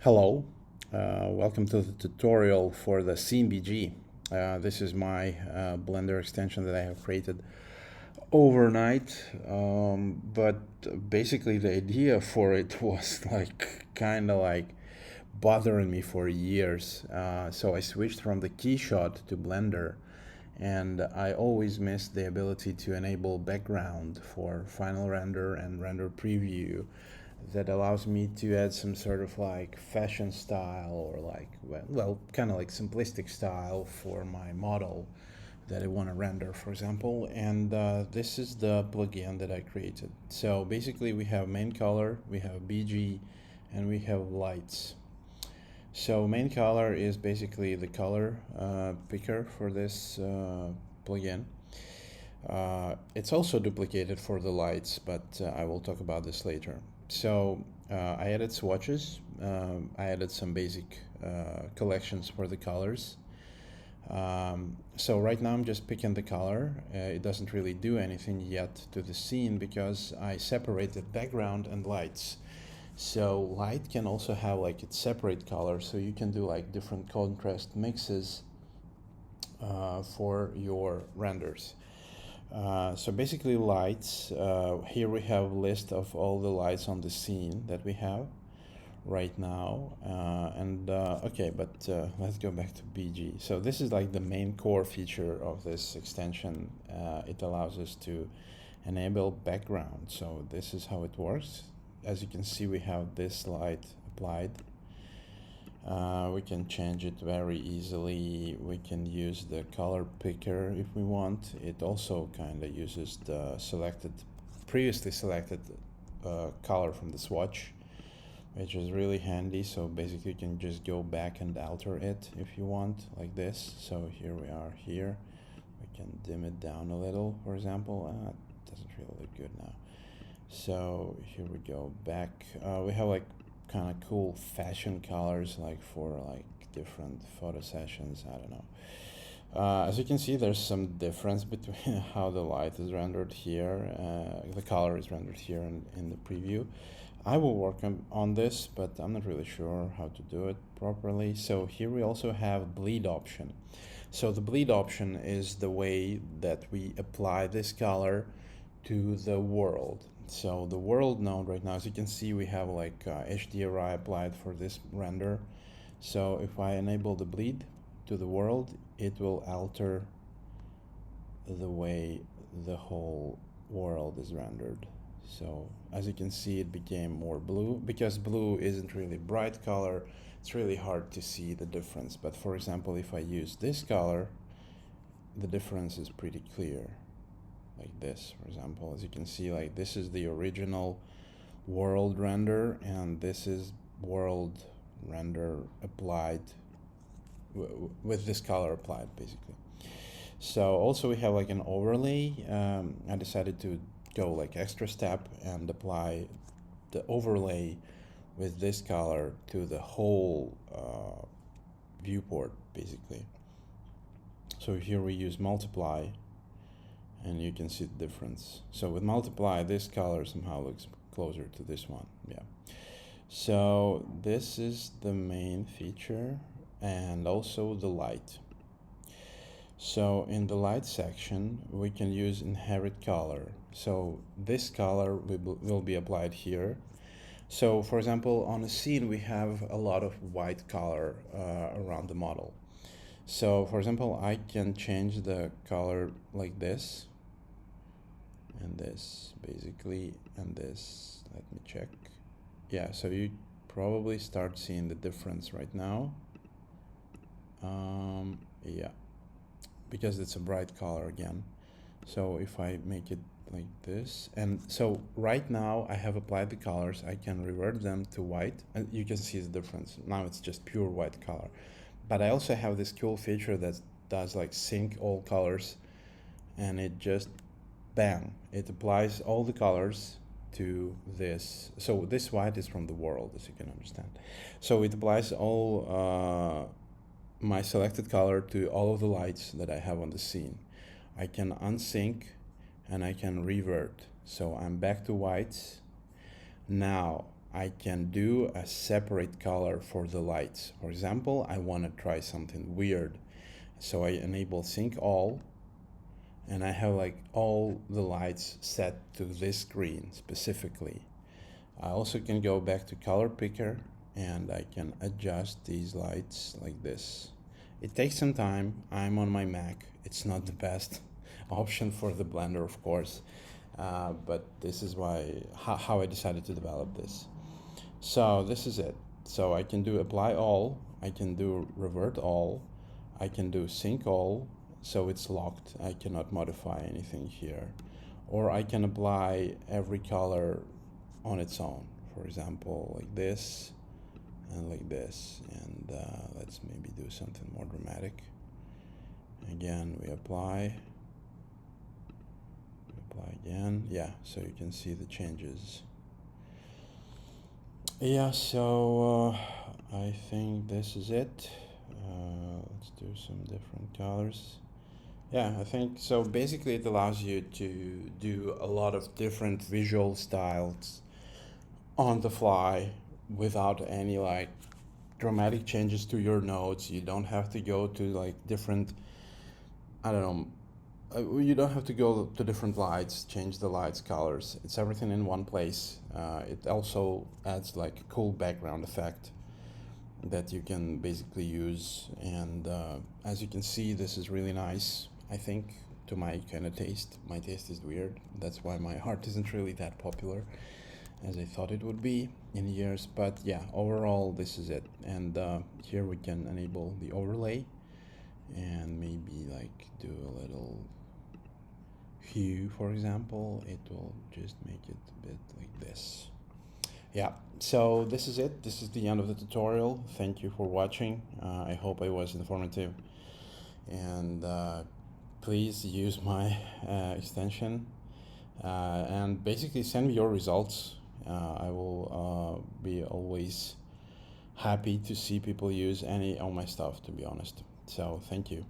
Hello, welcome to the tutorial for the sceneBG. This is my Blender extension that I have created overnight, but basically the idea for it was kind of bothering me for years. So I switched from the Keyshot to Blender, and I always missed the ability to enable background for final render and render preview that allows me to add some sort of fashion style or kind of simplistic style for my model that I want to render, for example. And this is the plugin that I created. So basically we have main color, we have BG, and we have lights. So main color is basically the color picker for this plugin. It's also duplicated for the lights, but I will talk about this later. So I added swatches, I added some basic collections for the colors. So right now I'm just picking the color. It doesn't really do anything yet to the scene because I separated background and lights. So light can also have its separate color, so you can do different contrast mixes for your renders. So basically lights, here we have a list of all the lights on the scene that we have right now. Okay, but let's go back to BG. So this is the main core feature of this extension. It allows us to enable background. So this is how it works. As you can see, we have this light applied. We can change it very easily. We can use the color picker if we want. It also kind of uses the previously selected color from the swatch, which is really handy. So basically you can just go back and alter it if you want, like this. So here we are here. We can dim it down a little, for example. It doesn't really look good now. So here we go back. We have kind of cool fashion colors for different photo sessions. I don't know. As you can see, there's some difference between how the light is rendered here, the color is rendered here in the preview. I will work on this, but I'm not really sure how to do it properly. So here we also have bleed option. So the bleed option is the way that we apply this color to the world. So the world node right now, as you can see, we have HDRI applied for this render. So if I enable the bleed to the world, it will alter the way the whole world is rendered. So as you can see, it became more blue. Because blue isn't really bright color, it's really hard to see the difference. But for example, if I use this color, the difference is pretty clear. Like this, for example. As you can see, this is the original world render, and this is world render applied with this color applied, basically. So also we have an overlay. I decided to go extra step and apply the overlay with this color to the whole viewport, basically. So here we use multiply, and you can see the difference. So with multiply, this color somehow looks closer to this one. Yeah. So this is the main feature, and also the light. So in the light section, we can use inherit color. So this color will be applied here. So for example, on a scene, we have a lot of white color around the model. So for example, I can change the color like this, and this basically, and this. Let me check. Yeah, so you probably start seeing the difference right now. Yeah, because it's a bright color again. So if I make it like this, and so right now I have applied the colors, I can revert them to white, and you can see the difference. Now it's just pure white color. But I also have this cool feature that does sync all colors, and it just bam, it applies all the colors to this. So this white is from the world, as you can understand. So it applies all my selected color to all of the lights that I have on the scene. I can unsync and I can revert. So I'm back to whites. Now I can do a separate color for the lights. For example, I want to try something weird. So I enable sync all, and I have like all the lights set to this green specifically. I also can go back to color picker and I can adjust these lights like this. It takes some time. I'm on my Mac. It's not the best option for the Blender, of course, but this is how I decided to develop this. So this is it. So I can do apply all, I can do revert all, I can do sync all, so it's locked. I cannot modify anything here. Or I can apply every color on its own. For example, like this and like this. And let's maybe do something more dramatic. Again, we apply again. Yeah, so you can see the changes. Yeah, so I think this is it. Let's do some different colors. Yeah, I think so. Basically, it allows you to do a lot of different visual styles on the fly without any like dramatic changes to your nodes. You don't have to go to like different, I don't know, you don't have to go to different lights, change the lights colors. It's everything in one place. It also adds like a cool background effect that you can basically use. And as you can see, this is really nice, I think, to my kind of taste. My taste is weird. That's why my art isn't really that popular as I thought it would be in years. But yeah, overall, this is it. And here we can enable the overlay and maybe like do a little hue, for example. It will just make it a bit like this. Yeah, so this is it. This is the end of the tutorial. Thank you for watching. I hope I was informative. And please use my extension and basically send me your results. I will be always happy to see people use any of my stuff, to be honest. So thank you.